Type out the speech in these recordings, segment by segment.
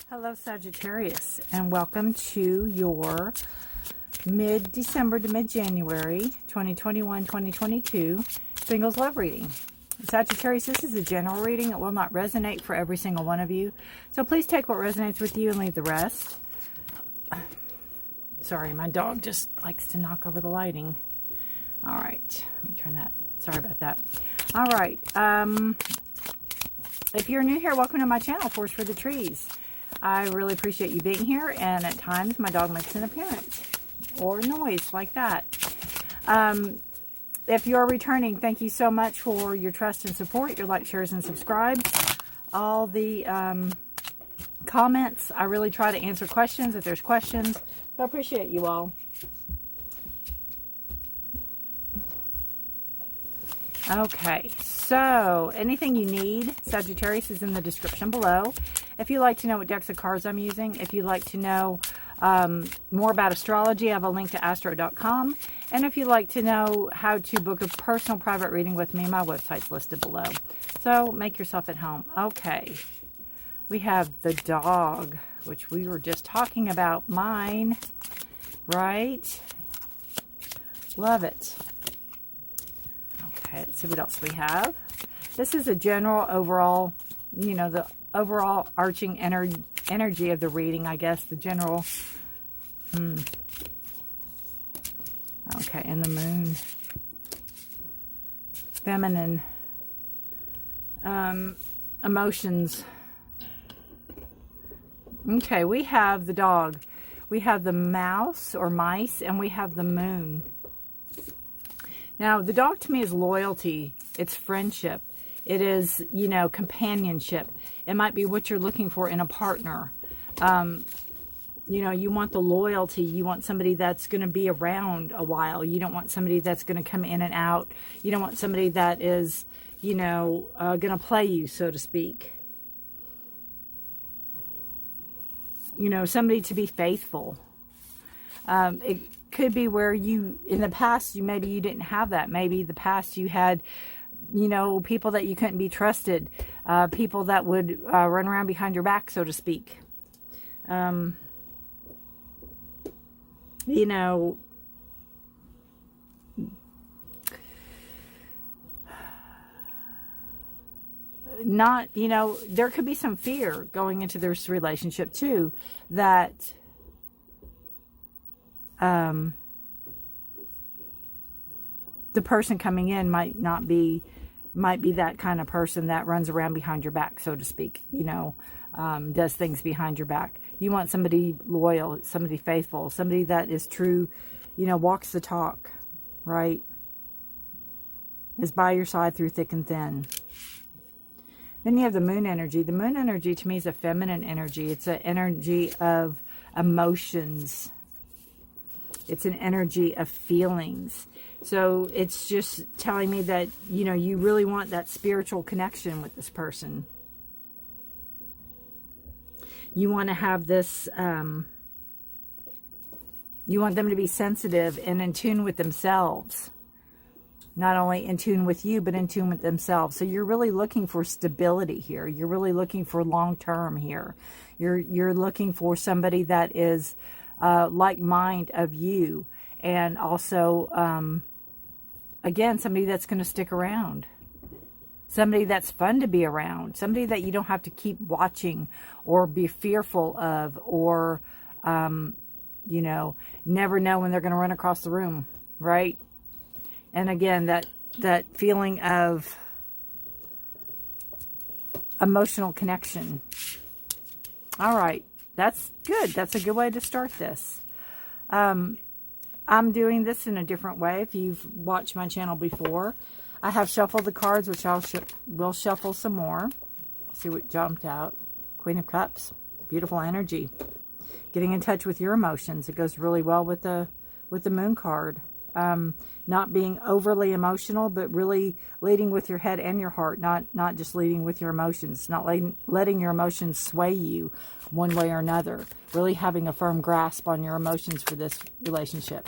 Hello Sagittarius, and welcome to your mid-December to mid-January 2021-2022 singles love reading. Sagittarius, this is a general reading. It will not resonate for every single one of you, so please take what resonates with you and leave the rest. Sorry, my dog just likes to knock over the lighting. All right, let me turn that. Sorry about that. All right, if you're new here, welcome to my channel, Forest for the Trees. I really appreciate you being here, and at times my dog makes an appearance or noise like that. If you're returning, thank you so much for your trust and support, your like, shares, and subscribes. All the comments, I really try to answer questions if there's questions, so I appreciate you all. Okay, so anything you need, Sagittarius, is in the description below. If you'd like to know what decks of cards I'm using, if you'd like to know more about astrology, I have a link to astro.com. And if you'd like to know how to book a personal private reading with me, my website's listed below. So make yourself at home. Okay, we have the dog, which we were just talking about. Mine, right? Love it. Okay, let's see what else we have. This is a general overall, you know, the overall arching energy of the reading, I guess. The general. Okay, and the moon. Feminine. Emotions. Okay, we have the dog. We have the mouse or mice, and we have the moon. Now, the dog to me is loyalty. It's friendship. It is, you know, companionship. It might be what you're looking for in a partner. You know, you want the loyalty. You want somebody that's going to be around a while. You don't want somebody that's going to come in and out. You don't want somebody that is, you know, going to play you, so to speak. You know, somebody to be faithful. It could be where you, in the past, maybe you didn't have that. Maybe the past you had, you know, people that you couldn't be trusted, people that would run around behind your back, so to speak. You know, not, you know, there could be some fear going into this relationship too, that the person coming in might be that kind of person that runs around behind your back, so to speak, you know, does things behind your back. You want somebody loyal, somebody faithful, somebody that is true, you know, walks the talk, right? Is by your side through thick and thin. Then you have the moon energy. The moon energy to me is a feminine energy. It's an energy of emotions. It's an energy of feelings. So it's just telling me that, you know, you really want that spiritual connection with this person. You want to have this, you want them to be sensitive and in tune with themselves. Not only in tune with you, but in tune with themselves. So you're really looking for stability here. You're really looking for long-term here. You're looking for somebody that is like mind of you, and also again, somebody that's going to stick around, somebody that's fun to be around, somebody that you don't have to keep watching or be fearful of, or you know, never know when they're going to run across the room, right? And again, that feeling of emotional connection. All right. That's good. That's a good way to start this. I'm doing this in a different way. If you've watched my channel before, I have shuffled the cards, which we'll shuffle some more. See what jumped out. Queen of Cups. Beautiful energy. Getting in touch with your emotions. It goes really well with the Moon card. Not being overly emotional, but really leading with your head and your heart, not just leading with your emotions, not letting your emotions sway you one way or another, really having a firm grasp on your emotions for this relationship.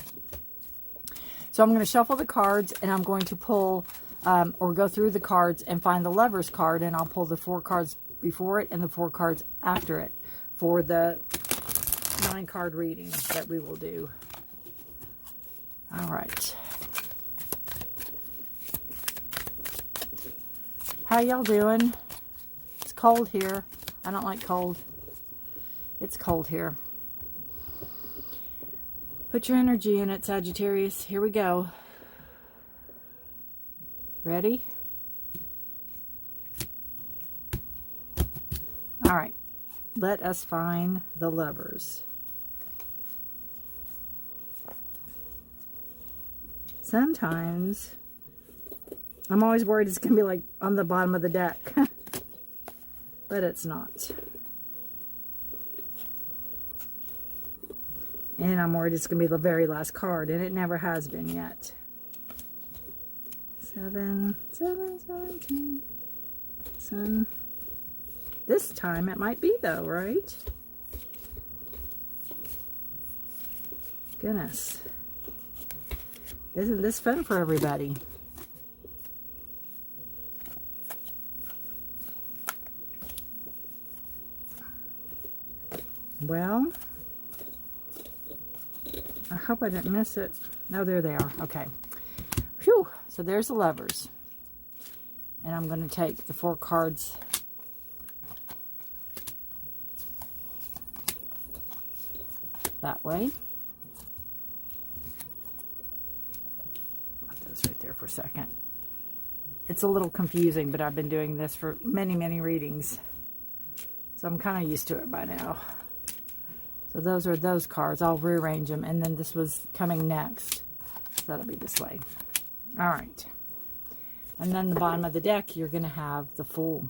So I'm going to shuffle the cards, and I'm going to pull or go through the cards and find the Lover's card, and I'll pull the 4 cards before it and the 4 cards after it for the 9-card reading that we will do. All right. How y'all doing? It's cold here. I don't like cold. It's cold here. Put your energy in it, Sagittarius. Here we go. Ready? All right. Let us find the Lovers. Sometimes I'm always worried it's going to be like on the bottom of the deck. But it's not. And I'm worried it's going to be the very last card. And it never has been yet. 7, 7, 17. Sun. This time it might be though, right? Goodness. Isn't this fun for everybody? Well, I hope I didn't miss it. No, there they are. Okay. Whew. So there's the Lovers. And I'm going to take the 4 cards that way. Put those right there for a second. It's a little confusing, but I've been doing this for many, many readings. So I'm kind of used to it by now. So those are those cards. I'll rearrange them. And then this was coming next. So that'll be this way. All right. And then the bottom of the deck, you're going to have the Fool.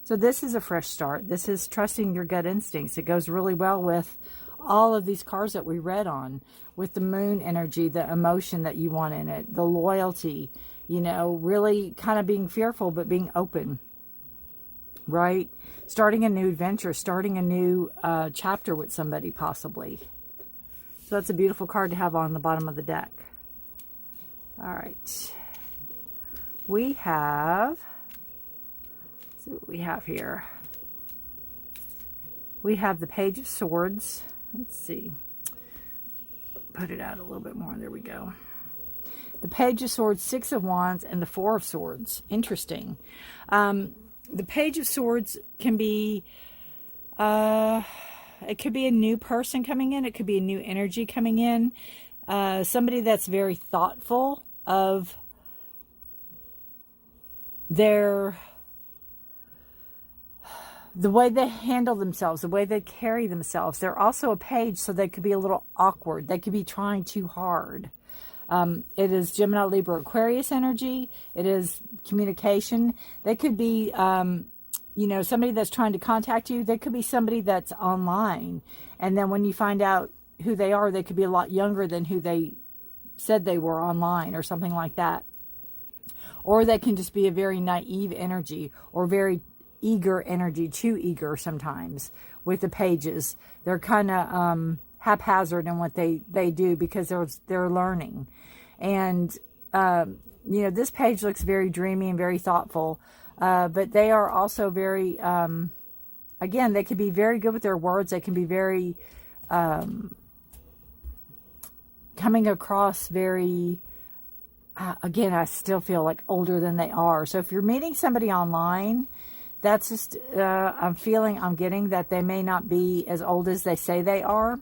So this is a fresh start. This is trusting your gut instincts. It goes really well with all of these cards that we read on. With the Moon energy, the emotion that you want in it, the loyalty, you know, really kind of being fearful but being open. Right? Starting a new adventure, starting a new chapter with somebody possibly. So that's a beautiful card to have on the bottom of the deck. All right. We have, let's see what we have here. We have the Page of Swords. Let's see. Put it out a little bit more. There we go. The Page of Swords, 6 of Wands, and the 4 of Swords. Interesting. The Page of Swords can be, it could be a new person coming in. It could be a new energy coming in. Somebody that's very thoughtful of the way they handle themselves, the way they carry themselves. They're also a page, so they could be a little awkward. They could be trying too hard. It is Gemini, Libra, Aquarius energy. It is communication. They could be, you know, somebody that's trying to contact you. They could be somebody that's online. And then when you find out who they are, they could be a lot younger than who they said they were online or something like that. Or they can just be a very naive energy or very eager energy, too eager sometimes with the pages. They're kind of haphazard in what they do because they're learning. And, you know, this page looks very dreamy and very thoughtful. But they are also very, again, they can be very good with their words. They can be very, coming across very, again, I still feel like older than they are. So if you're meeting somebody online, that's just, I'm getting that they may not be as old as they say they are.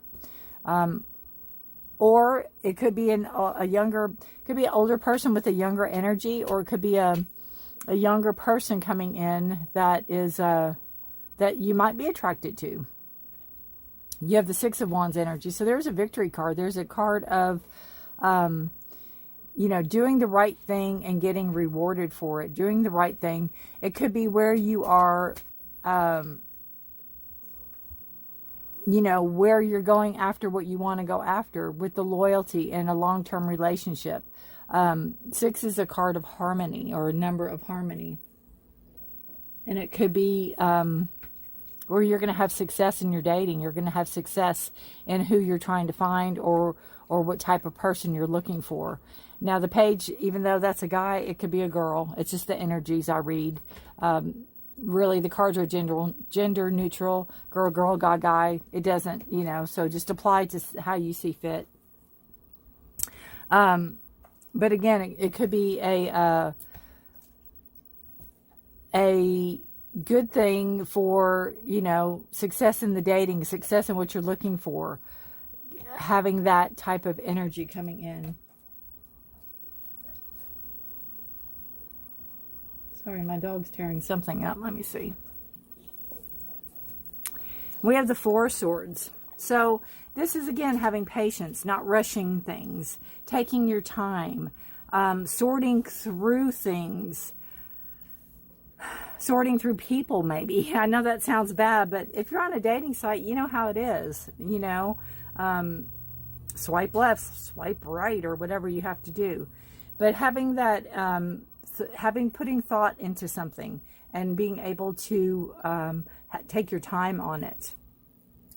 Or it could be could be an older person with a younger energy, or it could be a younger person coming in that is, that you might be attracted to. You have the 6 of Wands energy. So there's a victory card. There's a card of, you know, doing the right thing and getting rewarded for it. Doing the right thing. It could be where you are, you know, where you're going after what you want to go after with the loyalty in a long-term relationship. 6 is a card of harmony, or a number of harmony. And it could be where you're going to have success in your dating. You're going to have success in who you're trying to find, or what type of person you're looking for. Now the page, even though that's a guy, it could be a girl. It's just the energies I read. really the cards are gender neutral, girl, guy. It doesn't, you know, so just apply to how you see fit. But again, it could be a good thing for, you know, success in the dating, success in what you're looking for, having that type of energy coming in. Sorry, my dog's tearing something up. Let me see. We have the Four of Swords. So this is, again, having patience, not rushing things, taking your time, sorting through things, sorting through people maybe. I know that sounds bad, but if you're on a dating site, you know how it is, you know. Swipe left, swipe right, or whatever you have to do. But having that... putting thought into something and being able to take your time on it.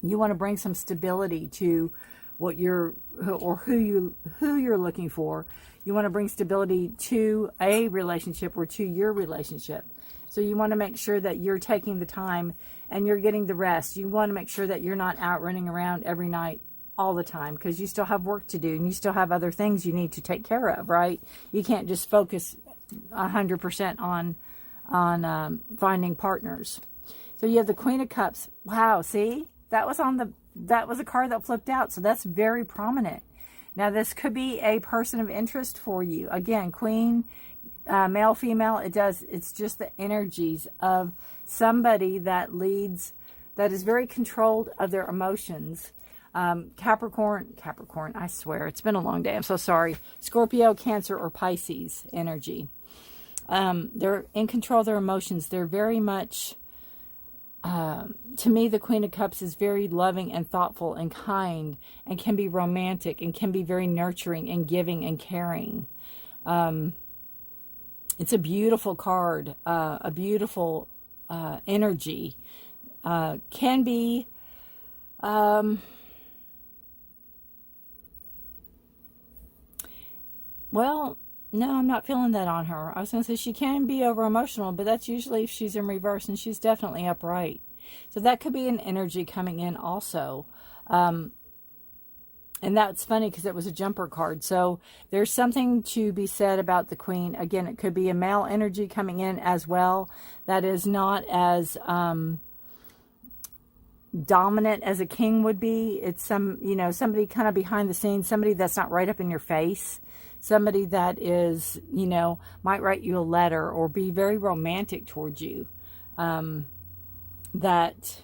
You want to bring some stability to what you're, or who you're looking for. You want to bring stability to a relationship or to your relationship. So you want to make sure that you're taking the time and you're getting the rest. You want to make sure that you're not out running around every night all the time, because you still have work to do and you still have other things you need to take care of, right? You can't just focus 100% on finding partners. So you have the Queen of Cups. Wow, see, that was a card that flipped out, so that's very prominent. Now this could be a person of interest for you. Again, Queen, male, female, it's just the energies of somebody that leads, that is very controlled of their emotions. Capricorn, I swear, it's been a long day, I'm so sorry. Scorpio, Cancer, or Pisces energy. They're in control of their emotions. They're very much, to me, the Queen of Cups is very loving and thoughtful and kind and can be romantic and can be very nurturing and giving and caring. It's a beautiful card, a beautiful energy. Can be... well, no, I'm not feeling that on her. I was going to say she can be over emotional, but that's usually if she's in reverse, and she's definitely upright. So that could be an energy coming in also. And that's funny because it was a jumper card. So there's something to be said about the Queen. Again, it could be a male energy coming in as well. That is not as dominant as a king would be. It's somebody kind of behind the scenes, somebody that's not right up in your face. Somebody that is, might write you a letter or be very romantic towards you. That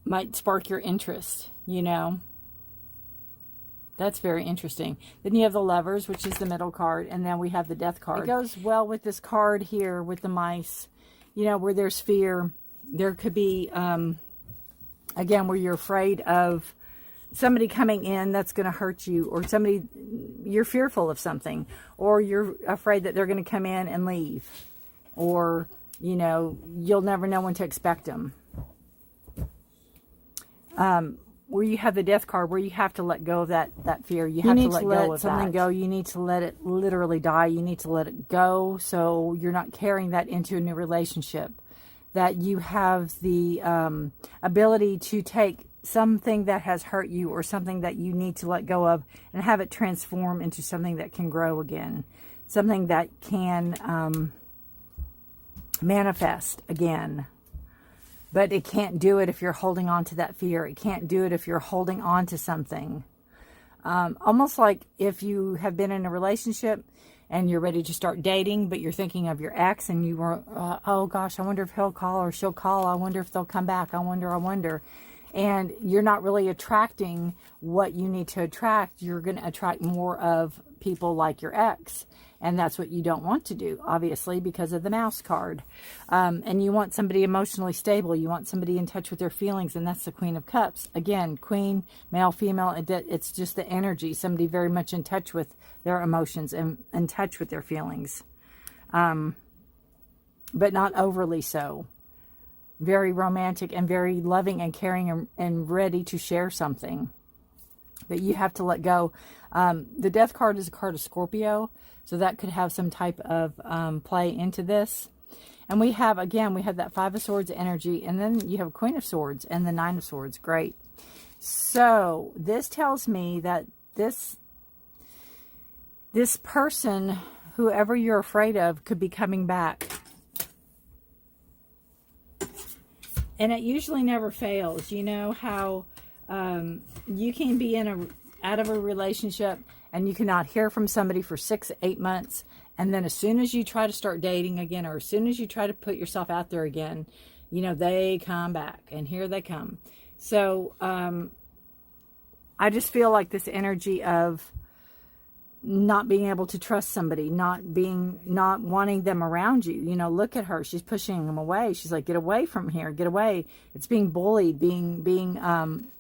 might spark your interest, That's very interesting. Then you have the Lovers, which is the middle card. And then we have the Death card. It goes well with this card here with the mice. Where there's fear. There could be, again, where you're afraid of somebody coming in that's going to hurt you, or you're fearful of something, or you're afraid that they're going to come in and leave, or, you'll never know when to expect them. Where you have the Death card, where you have to let go of that fear. You have to let go of something go. You need to let it literally die. You need to let it go, so you're not carrying that into a new relationship. That you have the ability to take something that has hurt you or something that you need to let go of and have it transform into something that can grow again. Something that can manifest again. But it can't do it if you're holding on to that fear. It can't do it if you're holding on to something. Almost like if you have been in a relationship and you're ready to start dating, but you're thinking of your ex and you were, oh gosh, I wonder if he'll call or she'll call. I wonder if they'll come back. I wonder. And you're not really attracting what you need to attract. You're going to attract more of people like your ex. And that's what you don't want to do, obviously, because of the Mouse card. And you want somebody emotionally stable. You want somebody in touch with their feelings, and that's the Queen of Cups. Again, Queen, male, female, it's just the energy. Somebody very much in touch with their emotions and in touch with their feelings. But not overly so. Very romantic and very loving and caring and ready to share something. But you have to let go. The Death card is a card of Scorpio, so that could have some type of play into this. And we have, again, we have that Five of Swords energy, and then you have Queen of Swords and the Nine of Swords. Great. So this tells me that this person, whoever you're afraid of, could be coming back. And it usually never fails. You know how you can be out of a relationship and you cannot hear from somebody for 6 to 8 months. And then as soon as you try to start dating again, or as soon as you try to put yourself out there again, you know, they come back, and here they come. So I just feel like this energy of not being able to trust somebody, not wanting them around you. You know, look at her. She's pushing them away. She's like, get away from here. Get away. It's being bullied, being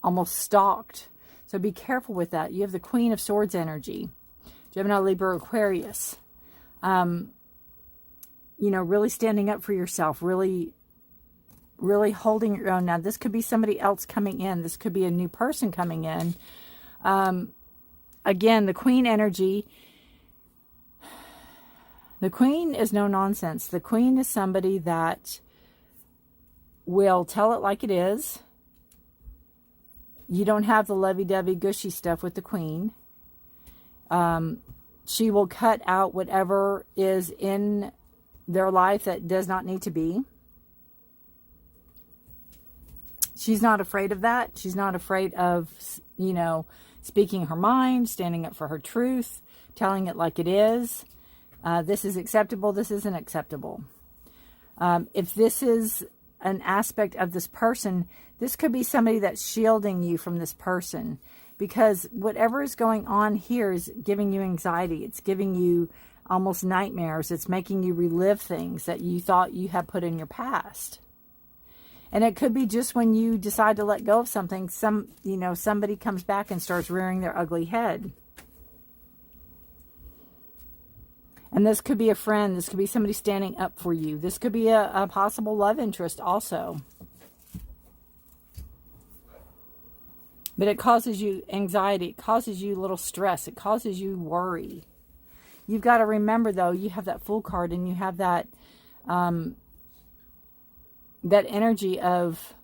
almost stalked. So be careful with that. You have the Queen of Swords energy. Gemini, Libra, Aquarius. You know, really standing up for yourself, really holding your own. Now, this could be somebody else coming in. This could be a new person coming in. Again, the Queen energy. The Queen is no nonsense. The Queen is somebody that will tell it like it is. You don't have the lovey-dovey, gushy stuff with the Queen. She will cut out whatever is in their life that does not need to be. She's not afraid of that. She's not afraid of, you know, speaking her mind, standing up for her truth, telling it like it is. This is acceptable. This isn't acceptable. If this is an aspect of this person, this could be somebody that's shielding you from this person, because whatever is going on here is giving you anxiety. It's giving you almost nightmares. It's making you relive things that you thought you had put in your past. And it could be just when you decide to let go of something, somebody comes back and starts rearing their ugly head. And this could be a friend. This could be somebody standing up for you. This could be a possible love interest also. But it causes you anxiety. It causes you a little stress. It causes you worry. You've got to remember, though, you have that Fool card, and you have that that energy of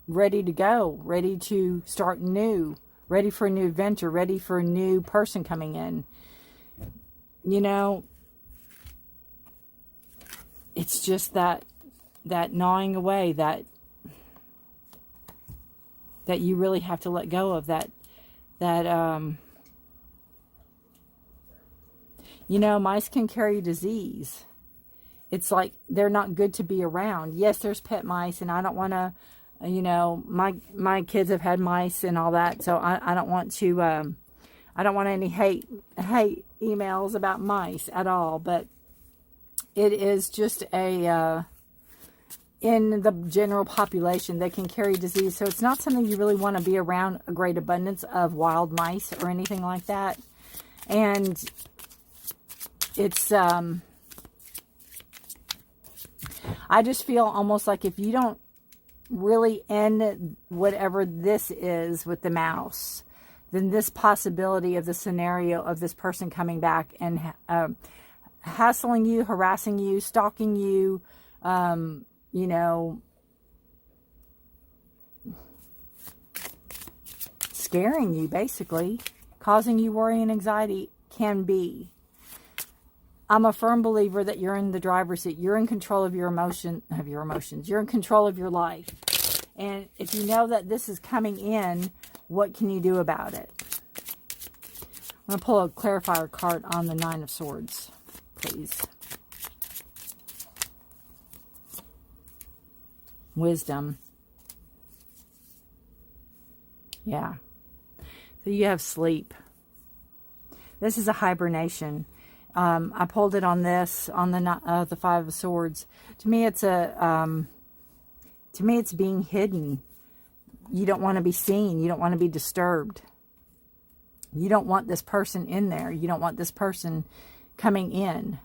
ready to go, ready to start new, ready for a new adventure, ready for a new person coming in. You know, it's just that gnawing away, that you really have to let go of, you know, mice can carry disease. It's like they're not good to be around. Yes, there's pet mice, and I don't want to, you know, my kids have had mice and all that, so I don't want to, I don't want any hate emails about mice at all, but it is just in the general population, they can carry disease, so it's not something you really want to be around a great abundance of wild mice or anything like that. And it's, I just feel almost like if you don't really end whatever this is with the mouse, then this possibility of the scenario of this person coming back and hassling you, harassing you, stalking you, you know, scaring you, basically, causing you worry and anxiety can be. I'm a firm believer that you're in the driver's seat. You're in control of your emotions. You're in control of your life. And if you know that this is coming in, what can you do about it? I'm going to pull a clarifier card on the Nine of Swords, please. Wisdom. Yeah. So you have sleep. This is a hibernation. I pulled it on this, on the Five of Swords. To me, it's being hidden. You don't want to be seen. You don't want to be disturbed. You don't want this person in there. You don't want this person coming in.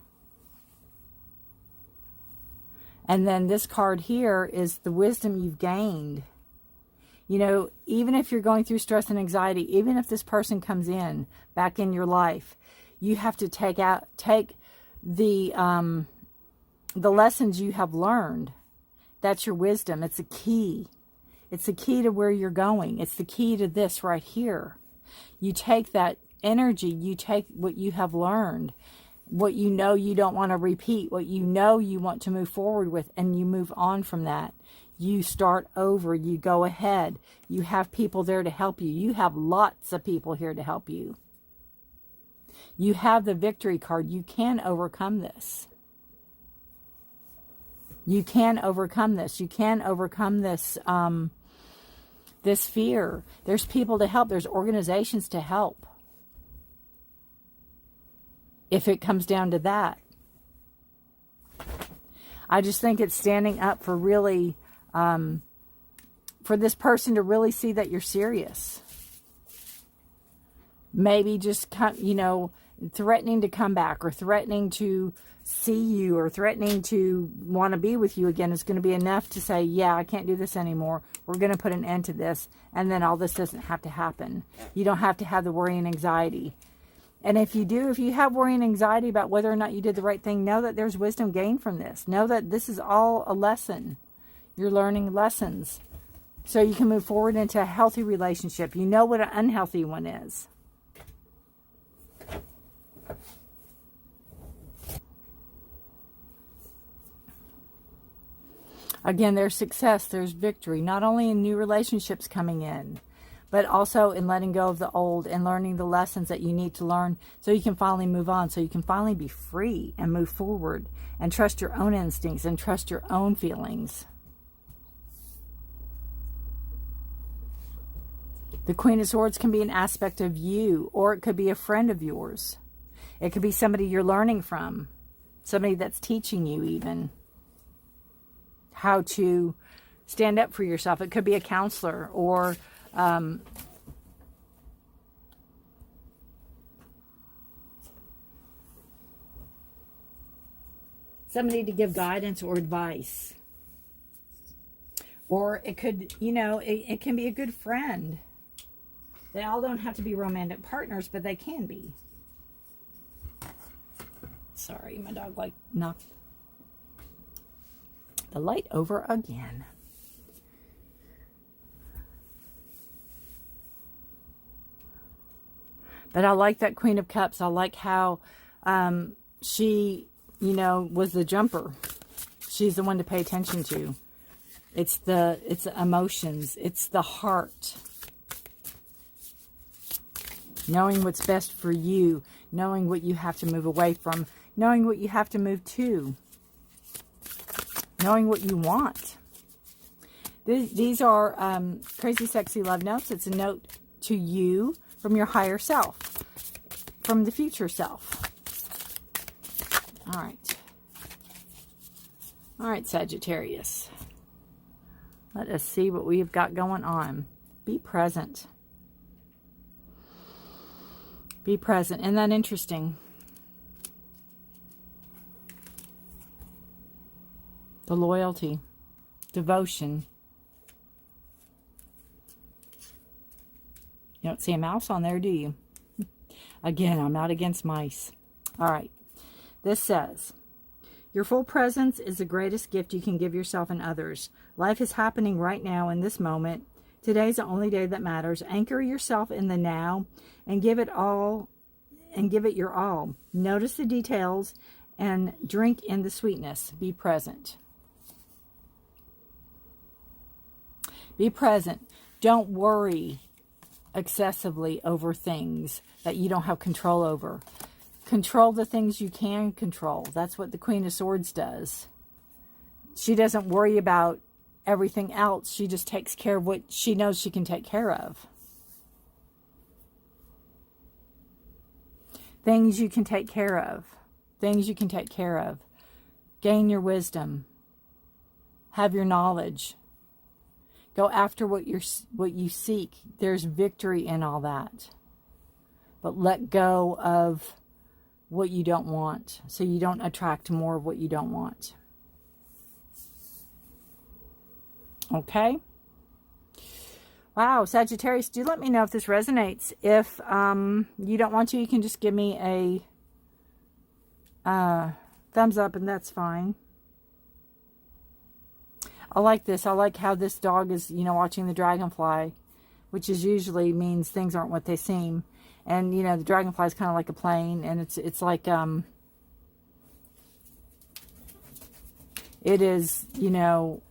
And then this card here is the wisdom you've gained. You know, even if you're going through stress and anxiety, even if this person comes in, back in your life, you have to take the the lessons you have learned. That's your wisdom. It's a key. It's the key to where you're going. It's the key to this right here. You take that energy, you take what you have learned, what you know you don't want to repeat, what you know you want to move forward with, and you move on from that. You start over, you go ahead. You have people there to help you. You have lots of people here to help you. You have the victory card. You can overcome this. You can overcome this. You can overcome this, this fear. There's people to help. There's organizations to help. If it comes down to that. I just think it's standing up for really, for this person to really see that you're serious. Maybe just, you know, threatening to come back, or threatening to see you, or threatening to want to be with you again is going to be enough to say, yeah, I can't do this anymore. We're going to put an end to this. And then all this doesn't have to happen. You don't have to have the worry and anxiety. And if you do, if you have worry and anxiety about whether or not you did the right thing, know that there's wisdom gained from this. Know that this is all a lesson. You're learning lessons. So you can move forward into a healthy relationship. You know what an unhealthy one is. Again, there's success, there's victory, not only in new relationships coming in, but also in letting go of the old and learning the lessons that you need to learn so you can finally move on, so you can finally be free and move forward and trust your own instincts and trust your own feelings. The Queen of Swords can be an aspect of you, or it could be a friend of yours. It could be somebody you're learning from, somebody that's teaching you even how to stand up for yourself. It could be a counselor, or somebody to give guidance or advice. Or it could, you know, it can be a good friend. They all don't have to be romantic partners, but they can be. Sorry, my dog knocked the light over again. But I like that Queen of Cups. I like how she, you know, was the jumper. She's the one to pay attention to. It's the emotions. It's the heart. Knowing what's best for you. Knowing what you have to move away from. Knowing what you have to move to. Knowing what you want. These are crazy, sexy love notes. It's a note to you from your higher self. From the future self. All right. All right, Sagittarius. Let us see what we've got going on. Be present. Be present. Isn't that interesting? The loyalty, devotion. You don't see a mouse on there, do you? Again, I'm not against mice. All right. This says, your full presence is the greatest gift you can give yourself and others. Life is happening right now in this moment. Today's the only day that matters. Anchor yourself in the now and give it all, and give it your all. Notice the details and drink in the sweetness. Be present. Be present. Don't worry excessively over things that you don't have control over. Control the things you can control. That's what the Queen of Swords does. She doesn't worry about everything else. She just takes care of what she knows she can take care of. Things you can take care of. Things you can take care of. Gain your wisdom. Have your knowledge. Go after what you seek. There's victory in all that. But let go of what you don't want, so you don't attract more of what you don't want. Okay? Wow, Sagittarius, do let me know if this resonates. If you don't want to, you can just give me a thumbs up, and that's fine. I like this. I like how this dog is, you know, watching the dragonfly, which is usually means things aren't what they seem. And, you know, the dragonfly is kind of like a plane, and it's like, it is, you know,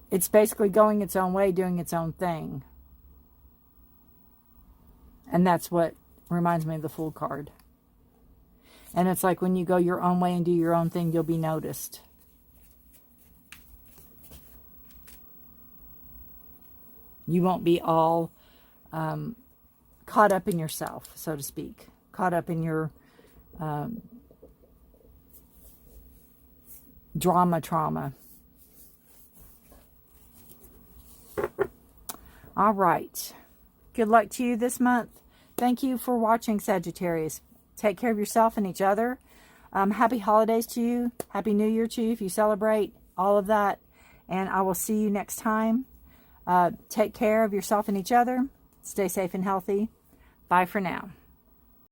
it's basically going its own way, doing its own thing. And that's what reminds me of the Fool card. And it's like when you go your own way and do your own thing, you'll be noticed. You won't be all caught up in yourself, so to speak. Caught up in your trauma. All right. Good luck to you this month. Thank you for watching, Sagittarius. Take care of yourself and each other. Happy holidays to you. Happy New Year to you if you celebrate all of that. And I will see you next time. Take care of yourself and each other. Stay safe and healthy. Bye for now.